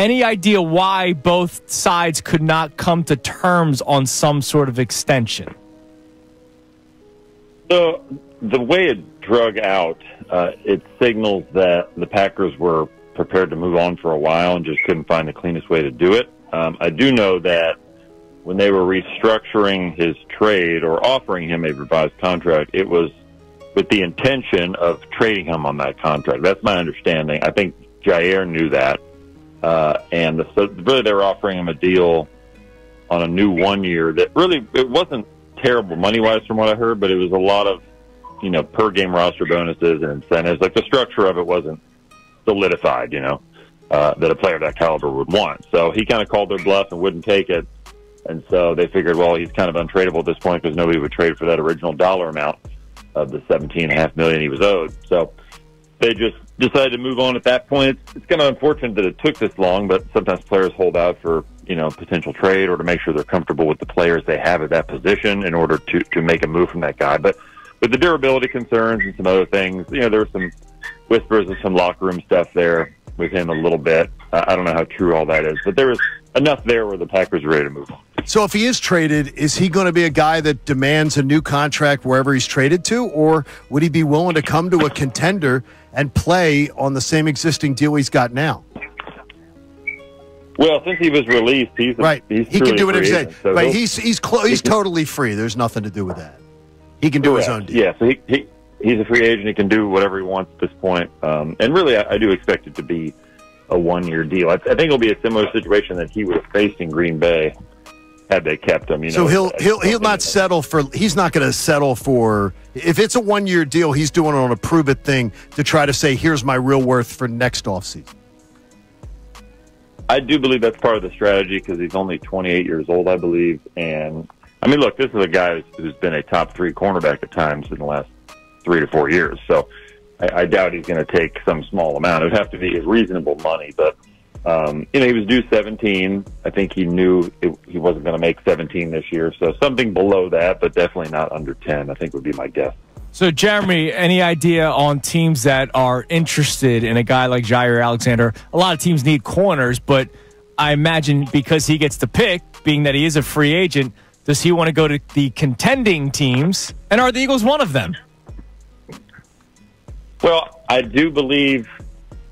Any idea why both sides could not come to terms on some sort of extension? So the way it drug out, it signals that the Packers were prepared to move on for a while and just couldn't find the cleanest way to do it. I do know that when they were restructuring his trade or offering him a revised contract, it was with the intention of trading him on that contract. That's my understanding. I think Jair knew that. So really they were offering him a deal on a new 1 year that really, it wasn't terrible money-wise from what I heard, but it was a lot of, per game roster bonuses and incentives. Like the structure of it wasn't solidified, that a player of that caliber would want. So he kind of called their bluff and wouldn't take it. And so they figured, well, he's kind of untradeable at this point because nobody would trade for that original dollar amount of the $17.5 million he was owed. So they just decided to move on at that point. It's kind of unfortunate that it took this long, but sometimes players hold out for, potential trade or to make sure they're comfortable with the players they have at that position in order to make a move from that guy. But with the durability concerns and some other things, there were some whispers of some locker room stuff there with him a little bit. I don't know how true all that is, but there was enough there where the Packers are ready to move on. So if he is traded, is he going to be a guy that demands a new contract wherever he's traded to, or would he be willing to come to a contender and play on the same existing deal he's got now? Well, since he was released, he's right. He's he can do whatever he's so right. He's totally free. There's nothing to do with that. He can do his own deal. Yeah, so he's a free agent. He can do whatever he wants at this point. And really, I do expect it to be a 1 year deal. I think it'll be a similar situation that he would have faced in Green Bay had they kept him. So he'll not settle for. He's not going to settle for. If it's a 1 year deal, he's doing it on a prove it thing to try to say, here's my real worth for next offseason. I do believe that's part of the strategy because he's only 28 years old, I believe. And I mean, look, this is a guy who's been a top 3 cornerback at times in the last 3 to 4 years. So I doubt he's going to take some small amount. It would have to be reasonable money. But, he was due 17. I think he knew he wasn't going to make 17 this year. So something below that, but definitely not under 10, I think would be my guess. So, Jeremy, any idea on teams that are interested in a guy like Jair Alexander? A lot of teams need corners, but I imagine because he gets to pick, being that he is a free agent, does he want to go to the contending teams? And are the Eagles one of them? Well, I do believe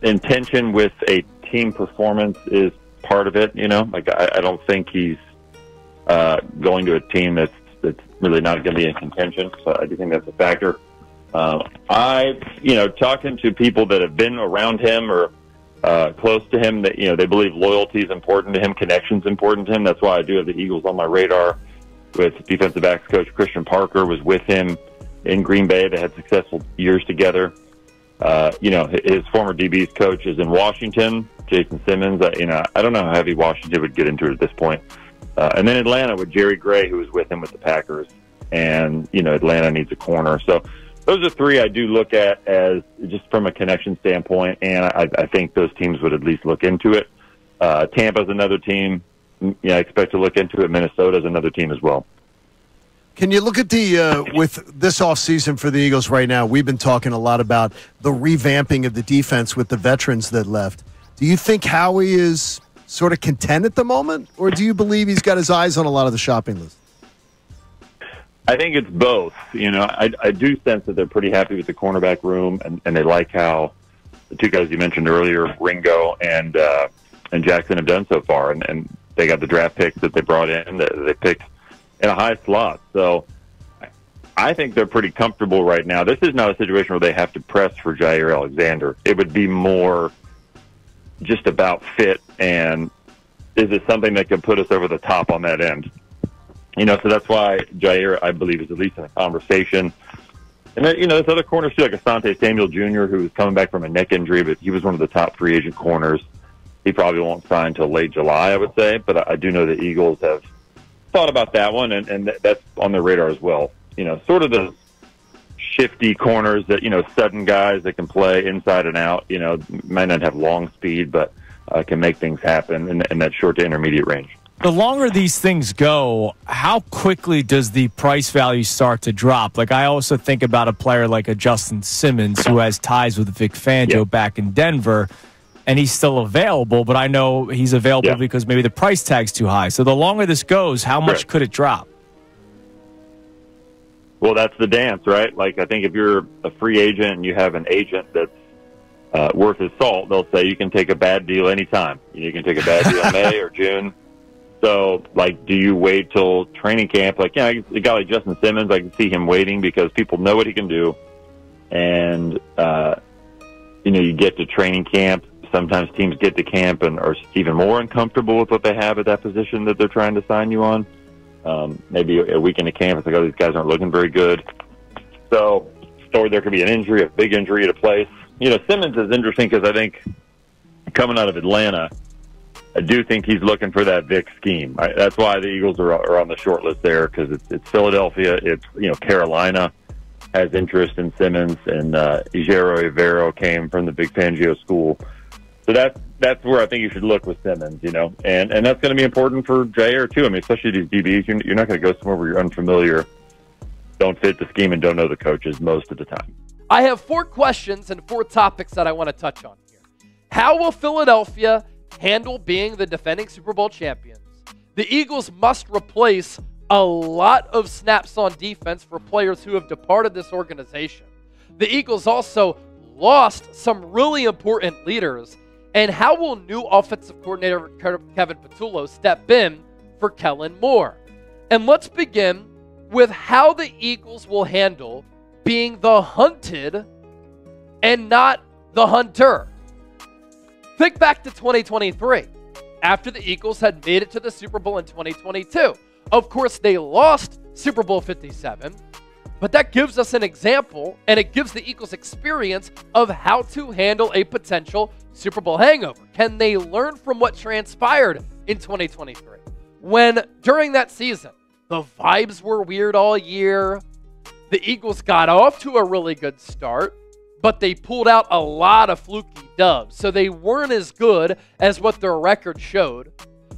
intention with a team performance is part of it. Like I don't think he's going to a team that's really not going to be in contention. So I do think that's a factor. Talking to people that have been around him or close to him, that they believe loyalty is important to him, connection's important to him. That's why I do have the Eagles on my radar. With defensive backs coach Christian Parker was with him in Green Bay. They had successful years together. His former DB's coach is in Washington, Jason Simmons. I don't know how heavy Washington would get into it at this point. And then Atlanta with Jerry Gray, who was with him with the Packers. And, Atlanta needs a corner. So those are 3 I do look at as just from a connection standpoint. And I think those teams would at least look into it. Tampa's another team. I expect to look into it. Minnesota's another team as well. Can you look at with this offseason for the Eagles right now, we've been talking a lot about the revamping of the defense with the veterans that left. Do you think Howie is sort of content at the moment, or do you believe he's got his eyes on a lot of the shopping list? I think it's both. I do sense that they're pretty happy with the cornerback room, and they like how the 2 guys you mentioned earlier, Ringo and Jackson, have done so far. And they got the draft picks that they brought in, that they picked in a high slot. So I think they're pretty comfortable right now. This is not a situation where they have to press for Jair Alexander. It would be more just about fit, and is it something that could put us over the top on that end? So that's why Jair, I believe, is at least in a conversation. And then, there's other corners too, like Asante Samuel Jr., who was coming back from a neck injury, but he was one of the top free agent corners. He probably won't sign until late July, I would say. But I do know the Eagles have thought about that one, and that's on their radar as well. Sort of the shifty corners that, sudden guys that can play inside and out, might not have long speed, but can make things happen in that short to intermediate range. The longer these things go, how quickly does the price value start to drop? Like, I also think about a player like a Justin Simmons who has ties with Vic Fangio back in Denver. and he's still available, but I know he's available because maybe the price tag's too high. So the longer this goes, how much could it drop? Well, that's the dance, right? Like, I think if you're a free agent and you have an agent that's worth his salt, they'll say you can take a bad deal anytime. You can take a bad deal in May or June. So, like, do you wait till training camp? Like, a guy like Justin Simmons, I can see him waiting because people know what he can do. And, you get to training camp. Sometimes teams get to camp and are even more uncomfortable with what they have at that position that they're trying to sign you on. Maybe a week into camp, it's like, oh, these guys aren't looking very good. So, or there could be an injury, a big injury at a place. Simmons is interesting because I think coming out of Atlanta, I do think he's looking for that Vic scheme. That's why the Eagles are on the short list there, because it's Philadelphia. It's, Carolina has interest in Simmons, and Ijero Rivero came from the Vic Fangio school. So that's where I think you should look with Simmons, and that's going to be important for Jair too. I mean, especially these DBs, you're not going to go somewhere where you're unfamiliar, don't fit the scheme, and don't know the coaches most of the time. I have 4 questions and 4 topics that I want to touch on here. How will Philadelphia handle being the defending Super Bowl champions? The Eagles must replace a lot of snaps on defense for players who have departed this organization. The Eagles also lost some really important leaders. And how will new offensive coordinator Kevin Patullo step in for Kellen Moore? And let's begin with how the Eagles will handle being the hunted and not the hunter. Think back to 2023, after the Eagles had made it to the Super Bowl in 2022. Of course, they lost Super Bowl 57, but that gives us an example, and it gives the Eagles experience of how to handle a potential Super Bowl hangover. Can they learn from what transpired in 2023? When, during that season, the vibes were weird all year, the Eagles got off to a really good start, but they pulled out a lot of fluky dubs, so they weren't as good as what their record showed.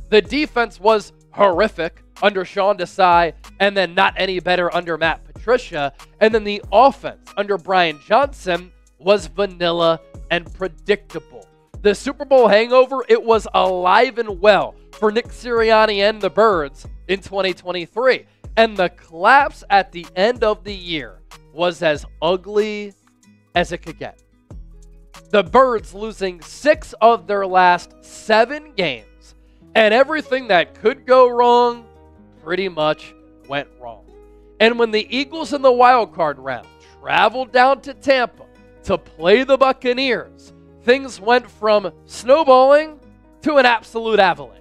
The defense was horrific under Sean Desai, and then not any better under Matt Patricia. And then the offense under Brian Johnson was vanilla and predictable. The Super Bowl hangover, it was alive and well for Nick Sirianni and the Birds in 2023. And the collapse at the end of the year was as ugly as it could get. The Birds losing 6 of their last 7 games, and everything that could go wrong pretty much went wrong. And when the Eagles in the wild card round traveled down to Tampa to play the Buccaneers, things went from snowballing to an absolute avalanche.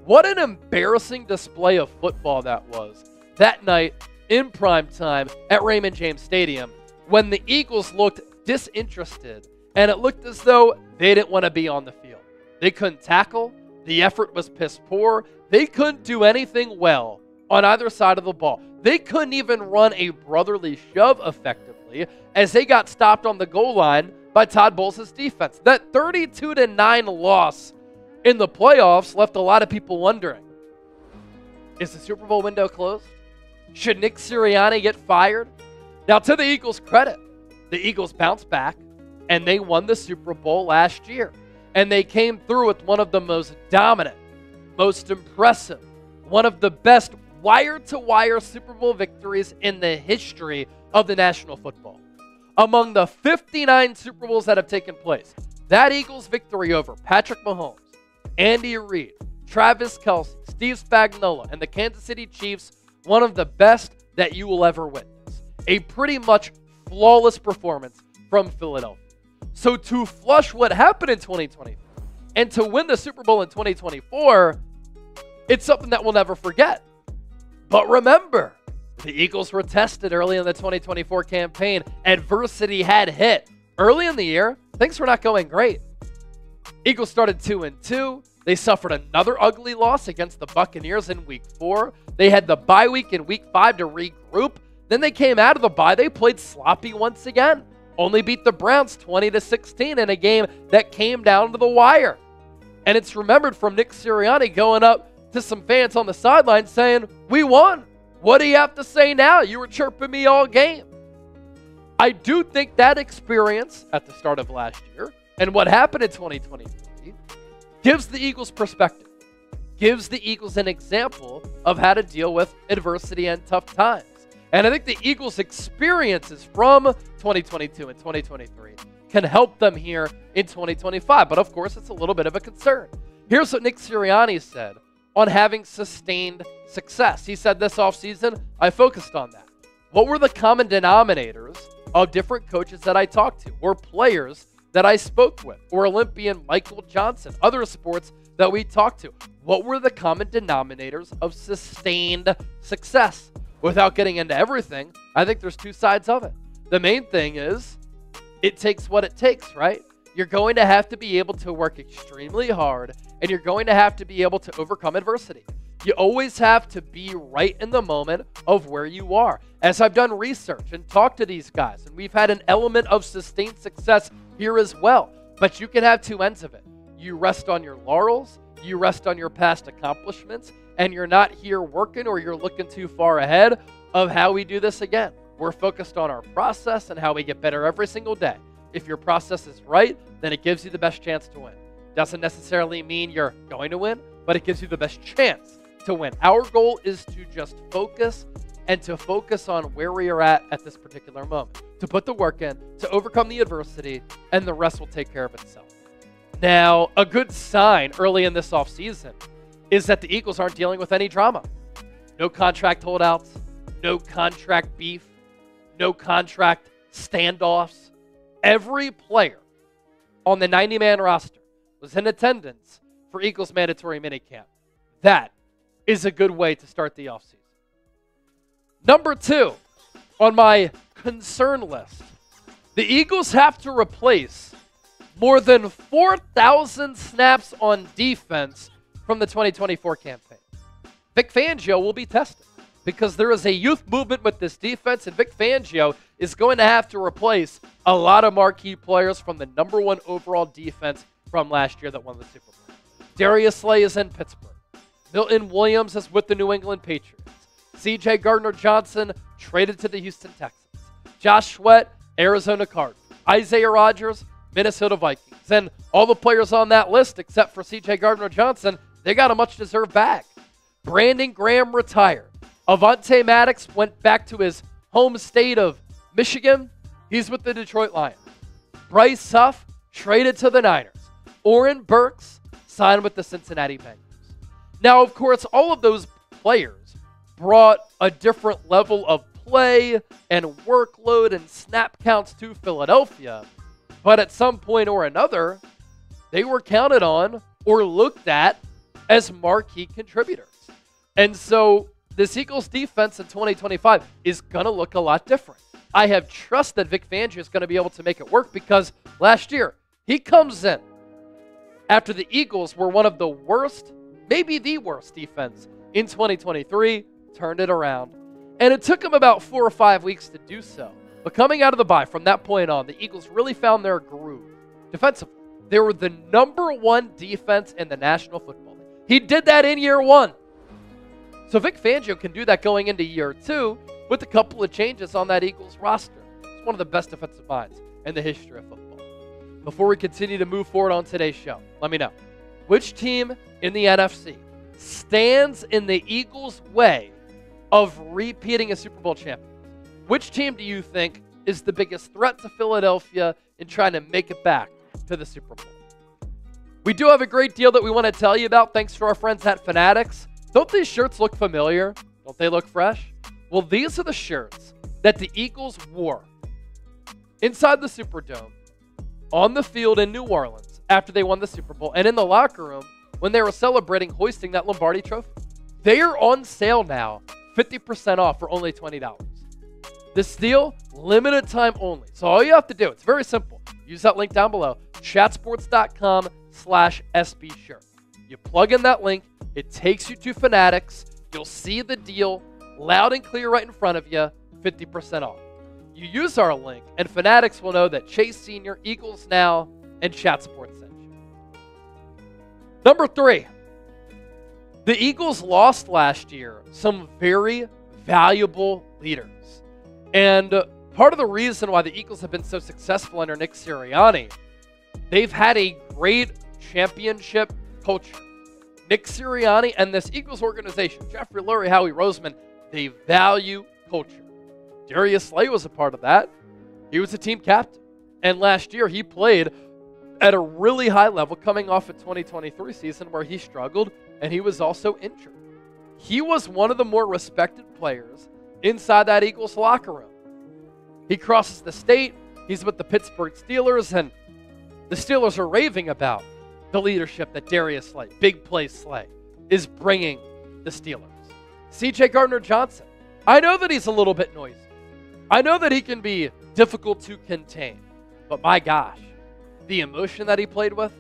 What an embarrassing display of football that was that night in prime time at Raymond James Stadium, when the Eagles looked disinterested and it looked as though they didn't want to be on the field. They couldn't tackle. The effort was piss poor. They couldn't do anything well on either side of the ball. They couldn't even run a brotherly shove effectively as they got stopped on the goal line by Todd Bowles' defense. That 32-9 loss in the playoffs left a lot of people wondering, is the Super Bowl window closed? Should Nick Sirianni get fired? Now, to the Eagles' credit, the Eagles bounced back and they won the Super Bowl last year. And they came through with one of the most dominant, most impressive, one of the best wire-to-wire Super Bowl victories in the history of the National Football. Among the 59 Super Bowls that have taken place, that Eagles victory over Patrick Mahomes, Andy Reid, Travis Kelce, Steve Spagnuolo, and the Kansas City Chiefs, one of the best that you will ever witness. A pretty much flawless performance from Philadelphia. So to flush what happened in 2023 and to win the Super Bowl in 2024, it's something that we'll never forget. But remember, the Eagles were tested early in the 2024 campaign. Adversity had hit. Early in the year, things were not going great. Eagles started 2-2. They suffered another ugly loss against the Buccaneers in Week 4. They had the bye week in Week 5 to regroup. Then they came out of the bye. They played sloppy once again. Only beat the Browns 20-16 in a game that came down to the wire. And it's remembered from Nick Sirianni going up to some fans on the sideline saying, "We won. What do you have to say now? You were chirping me all game." I do think that experience at the start of last year And what happened in 2023 gives the Eagles perspective, gives the Eagles an example of how to deal with adversity and tough times. And I think the Eagles' experiences from 2022 and 2023 can help them here in 2025. But of course, it's a little bit of a concern. Here's what Nick Sirianni said on having sustained success. He said this offseason, I focused on that. What were the common denominators of different coaches that I talked to, or players that I spoke with, or Olympian Michael Johnson, other sports that we talked to? What were the common denominators of sustained success? Without getting into everything, I think there's two sides of it. The main thing is it takes what it takes, right? You're going to have to be able to work extremely hard, and you're going to have to be able to overcome adversity. You always have to be right in the moment of where you are. As I've done research and talked to these guys, and we've had an element of sustained success here as well, but you can have two ends of it. You rest on your laurels, you rest on your past accomplishments, and you're not here working, or you're looking too far ahead of how we do this again. We're focused on our process and how we get better every single day. If your process is right, then it gives you the best chance to win. Doesn't necessarily mean you're going to win, but it gives you the best chance to win. Our goal is to just focus, and to focus on where we are at this particular moment, to put the work in, to overcome the adversity, and the rest will take care of itself. Now, a good sign early in this offseason is that the Eagles aren't dealing with any drama. No contract holdouts, no contract beef, no contract standoffs. Every player on the 90-man roster was in attendance for Eagles mandatory minicamp. That is a good way to start the offseason. Number 2 on my concern list, the Eagles have to replace more than 4,000 snaps on defense from the 2024 campaign. Vic Fangio will be tested because there is a youth movement with this defense, and Vic Fangio is going to have to replace a lot of marquee players from the number 1 overall defense from last year that won the Super Bowl. Darius Slay is in Pittsburgh. Milton Williams is with the New England Patriots. C.J. Gardner-Johnson traded to the Houston Texans. Josh Sweat, Arizona Cardinals. Isaiah Rodgers, Minnesota Vikings. And all the players on that list, except for C.J. Gardner-Johnson, they got a much-deserved bag. Brandon Graham retired. Avonte Maddox went back to his home state of Michigan. He's with the Detroit Lions. Bryce Huff traded to the Niners. Oren Burks signed with the Cincinnati Bengals. Now, of course, all of those players brought a different level of play and workload and snap counts to Philadelphia. But at some point or another, they were counted on or looked at as marquee contributors. And so this Eagles defense in 2025 is going to look a lot different. I have trust that Vic Fangio is going to be able to make it work, because last year he comes in after the Eagles were one of the worst, maybe the worst defense in 2023, turned it around. And it took him about 4 or 5 weeks to do so. But coming out of the bye, from that point on, the Eagles really found their groove defensively. They were the number 1 defense in the National Football League. He did that in year 1. So Vic Fangio can do that going into year 2 with a couple of changes on that Eagles roster. It's one of the best defensive minds in the history of football. Before we continue to move forward on today's show, let me know, which team in the NFC stands in the Eagles' way of repeating a Super Bowl champion? Which team do you think is the biggest threat to Philadelphia in trying to make it back to the Super Bowl? We do have a great deal that we want to tell you about thanks to our friends at Fanatics. Don't these shirts look familiar? Don't they look fresh? Well, these are the shirts that the Eagles wore inside the Superdome, on the field in New Orleans after they won the Super Bowl, and in the locker room when they were celebrating hoisting that Lombardi trophy. They are on sale now, 50% off for only $20. This deal, limited time only. So all you have to do, it's very simple. Use that link down below, chatsports.com/SB shirt. You plug in that link, it takes you to Fanatics. You'll see the deal loud and clear right in front of you, 50% off. You use our link, and Fanatics will know that Chase Sr., Eagles Now, and Chat Sports sent you. Number 3, the Eagles lost last year some very valuable leaders. And part of the reason why the Eagles have been so successful under Nick Sirianni They've had a great championship culture. Nick Sirianni and this Eagles organization, Jeffrey Lurie, Howie Roseman, they value culture. Darius Slay was a part of that. He was a team captain. And last year, he played at a really high level coming off a 2023 season where he struggled and he was also injured. He was one of the more respected players inside that Eagles locker room. He crosses the state. He's with the Pittsburgh Steelers, and the Steelers are raving about the leadership that Darius Slay, big play Slay, is bringing the Steelers. CJ Gardner-Johnson, I know that he's a little bit noisy. I know that he can be difficult to contain. But my gosh, the emotion that he played with,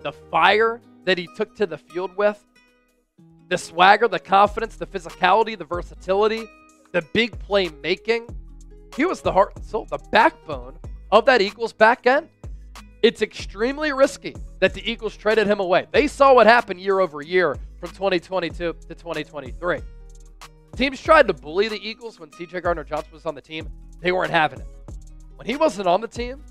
the fire that he took to the field with, the swagger, the confidence, the physicality, the versatility, the big play making, he was the heart and soul, the backbone of that Eagles back end. It's extremely risky that the Eagles traded him away. They saw what happened year over year from 2022 to 2023. Teams tried to bully the Eagles when CJ Gardner-Johnson was on the team. They weren't having it. When he wasn't on the team,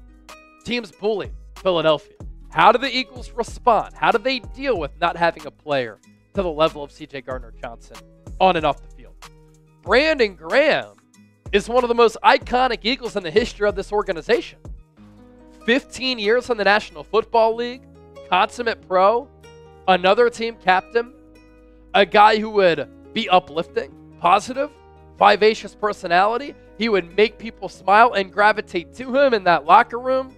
teams bullied Philadelphia. How do the Eagles respond? How do they deal with not having a player to the level of CJ Gardner-Johnson on and off the field? Brandon Graham is one of the most iconic Eagles in the history of this organization. 15 years in the National Football League, consummate pro, another team captain, a guy who would be uplifting, positive, vivacious personality. He would make people smile and gravitate to him in that locker room.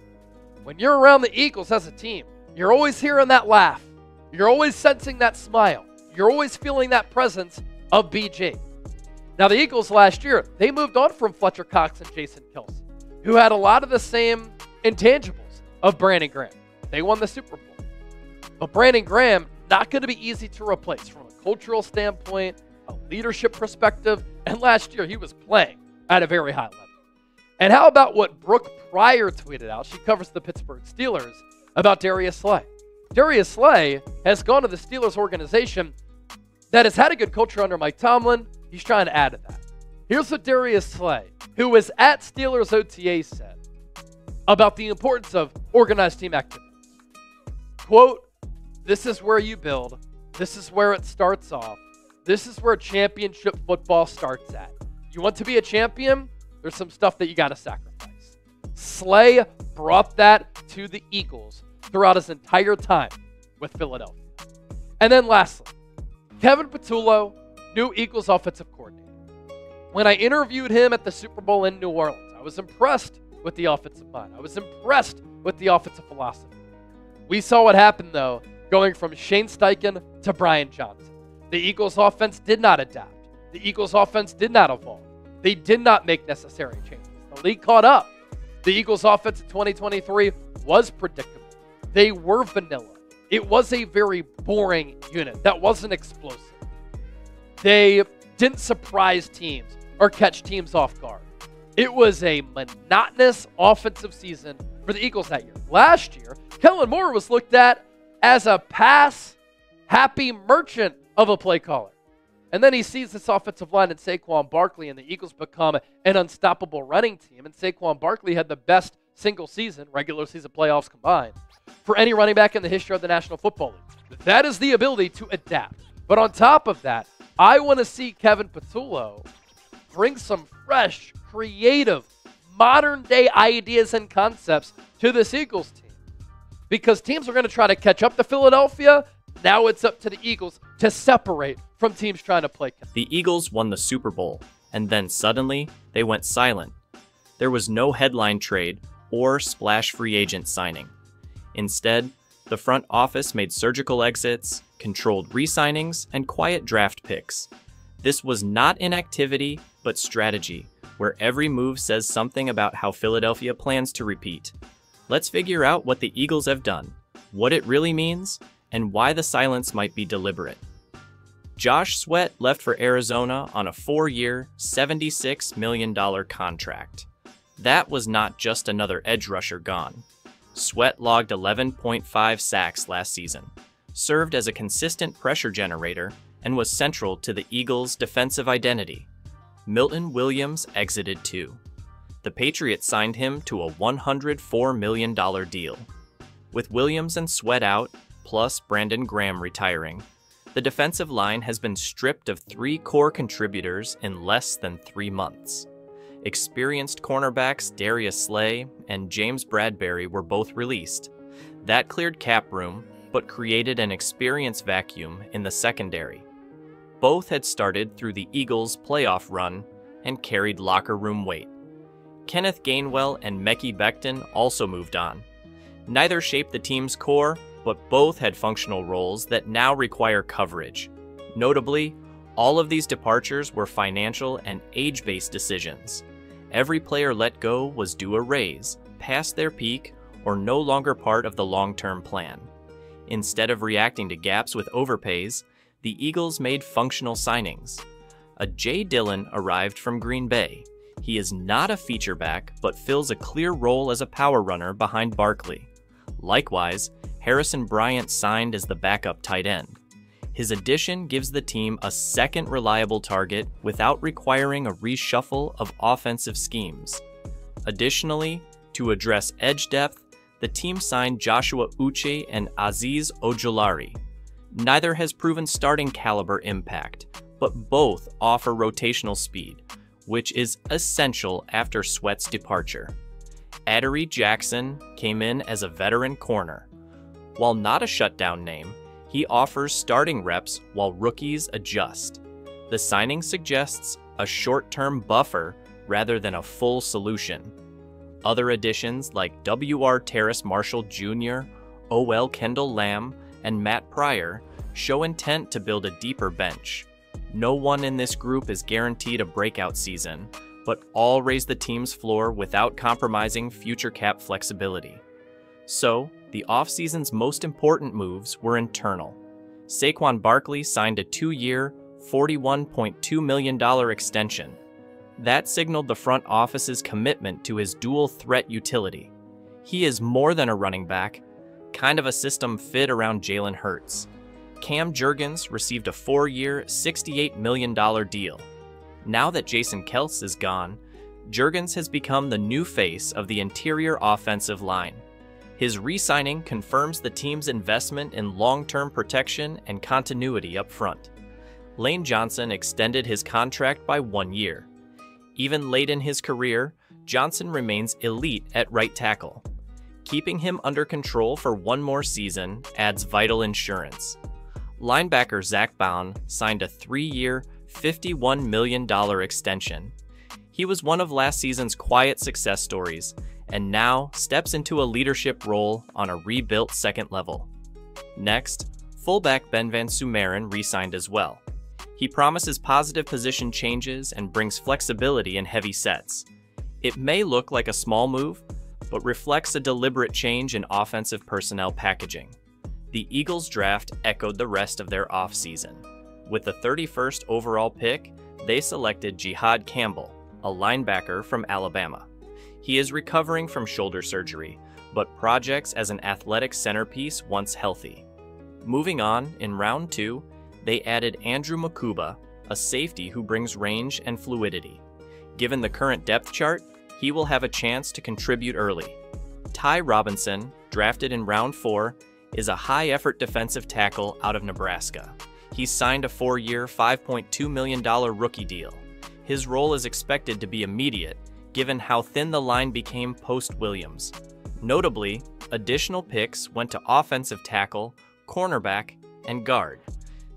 When you're around the Eagles as a team, you're always hearing that laugh. You're always sensing that smile. You're always feeling that presence of BG. Now, the Eagles last year, they moved on from Fletcher Cox and Jason Kelce, who had a lot of the same intangibles of Brandon Graham. They won the Super Bowl. But Brandon Graham, not going to be easy to replace from a cultural standpoint, a leadership perspective, and last year he was playing at a very high level. And how about what Brooke Pryor tweeted out? She covers the Pittsburgh Steelers about Darius Slay. Darius Slay has gone to the Steelers organization that has had a good culture under Mike Tomlin. He's trying to add to that. Here's what Darius Slay, who was at Steelers OTA, said about the importance of organized team activities. Quote, "This is where you build. This is where it starts off. This is where championship football starts at. You want to be a champion? There's some stuff that you got to sacrifice." Slay brought that to the Eagles throughout his entire time with Philadelphia. And then lastly, Kevin Patullo, new Eagles offensive coordinator. When I interviewed him at the Super Bowl in New Orleans, I was impressed with the offensive mind. I was impressed with the offensive philosophy. We saw what happened, though, going from Shane Steichen to Brian Johnson. The Eagles offense did not adapt. The Eagles offense did not evolve. They did not make necessary changes. The league caught up. The Eagles offense in 2023 was predictable. They were vanilla. It was a very boring unit that wasn't explosive. They didn't surprise teams or catch teams off guard. It was a monotonous offensive season for the Eagles that year. Last year, Kellen Moore was looked at as a pass-happy merchant of a play caller. And then he sees this offensive line in Saquon Barkley, and the Eagles become an unstoppable running team. And Saquon Barkley had the best single season, regular season playoffs combined, for any running back in the history of the National Football League. That is the ability to adapt. But on top of that, I want to see Kevin Patullo bring some fresh, creative, modern-day ideas and concepts to this Eagles team. Because teams are going to try to catch up to Philadelphia. Now it's up to the Eagles to separate from teams trying to play. The Eagles won the Super Bowl, and then suddenly they went silent. There was no headline trade or splash free agent signing. Instead, the front office made surgical exits, controlled re-signings, and quiet draft picks. This was not inactivity, but strategy, where every move says something about how Philadelphia plans to repeat. Let's figure out what the Eagles have done, what it really means, and why the silence might be deliberate. Josh Sweat left for Arizona on a 4-year, $76 million contract. That was not just another edge rusher gone. Sweat logged 11.5 sacks last season, served as a consistent pressure generator, and was central to the Eagles' defensive identity. Milton Williams exited too. The Patriots signed him to a $104 million deal. With Williams and Sweat out, plus Brandon Graham retiring, the defensive line has been stripped of 3 core contributors in less than 3 months. Experienced cornerbacks Darius Slay and James Bradbury were both released. That cleared cap room, but created an experience vacuum in the secondary. Both had started through the Eagles' playoff run and carried locker room weight. Kenneth Gainwell and Mekhi Becton also moved on. Neither shaped the team's core, but both had functional roles that now require coverage. Notably, all of these departures were financial and age-based decisions. Every player let go was due a raise, past their peak, or no longer part of the long-term plan. Instead of reacting to gaps with overpays, the Eagles made functional signings. A Jay Dillon arrived from Green Bay. He is not a feature back, but fills a clear role as a power runner behind Barkley. Likewise, Harrison Bryant signed as the backup tight end. His addition gives the team a second reliable target without requiring a reshuffle of offensive schemes. Additionally, to address edge depth, the team signed Joshua Uche and Azeez Ojulari. Neither has proven starting caliber impact, but both offer rotational speed, which is essential after Sweat's departure. Adoree Jackson came in as a veteran corner. While not a shutdown name, he offers starting reps while rookies adjust. The signing suggests a short-term buffer rather than a full solution. Other additions like W.R. Terrace Marshall Jr., O.L. Kendall Lamb, and Matt Pryor show intent to build a deeper bench. No one in this group is guaranteed a breakout season, but all raise the team's floor without compromising future cap flexibility. So, the offseason's most important moves were internal. Saquon Barkley signed a 2-year, $41.2 million extension. That signaled the front office's commitment to his dual threat utility. He is more than a running back, kind of a system fit around Jalen Hurts. Cam Jurgens received a 4-year, $68 million deal. Now that Jason Kelce is gone, Jurgens has become the new face of the interior offensive line. His re-signing confirms the team's investment in long-term protection and continuity up front. Lane Johnson extended his contract by 1 year. Even late in his career, Johnson remains elite at right tackle. Keeping him under control for 1 more season adds vital insurance. Linebacker Zack Baun signed a 3-year, $51 million extension. He was one of last season's quiet success stories, and now steps into a leadership role on a rebuilt second level. Next, fullback Ben Van Sumeren re-signed as well. He promises positive position changes and brings flexibility in heavy sets. It may look like a small move, but reflects a deliberate change in offensive personnel packaging. The Eagles draft echoed the rest of their offseason. With the 31st overall pick, they selected Jihad Campbell, a linebacker from Alabama. He is recovering from shoulder surgery, but projects as an athletic centerpiece once healthy. Moving on, in round 2, they added Andrew Mukuba, a safety who brings range and fluidity. Given the current depth chart, he will have a chance to contribute early. Ty Robinson, drafted in round 4, is a high-effort defensive tackle out of Nebraska. He signed a 4-year, $5.2 million rookie deal. His role is expected to be immediate, given how thin the line became post-Williams. Notably, additional picks went to offensive tackle, cornerback, and guard.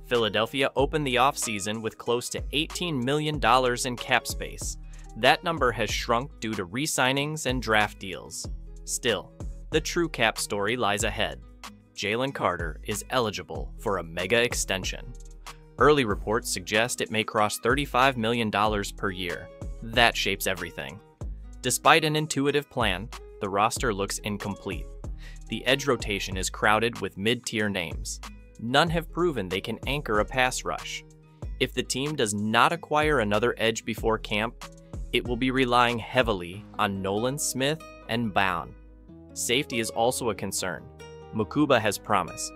Philadelphia opened the offseason with close to $18 million in cap space. That number has shrunk due to re-signings and draft deals. Still, the true cap story lies ahead. Jalen Carter is eligible for a mega extension. Early reports suggest it may cross $35 million per year. That shapes everything. Despite an intuitive plan, the roster looks incomplete. The edge rotation is crowded with mid-tier names. None have proven they can anchor a pass rush. If the team does not acquire another edge before camp, it will be relying heavily on Nolan Smith and Baun. Safety is also a concern. Mukuba has promise,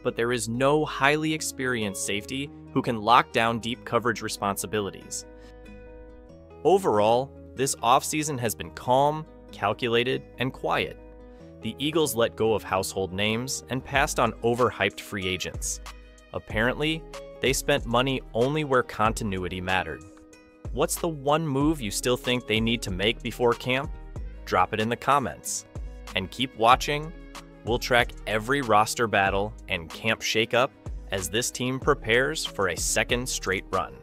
but there is no highly experienced safety who can lock down deep coverage responsibilities. Overall, this offseason has been calm, calculated, and quiet. the Eagles let go of household names and passed on overhyped free agents. Apparently, they spent money only where continuity mattered. What's the one move you still think they need to make before camp? Drop it in the comments. And keep watching. We'll track every roster battle and camp shakeup as this team prepares for a second straight run.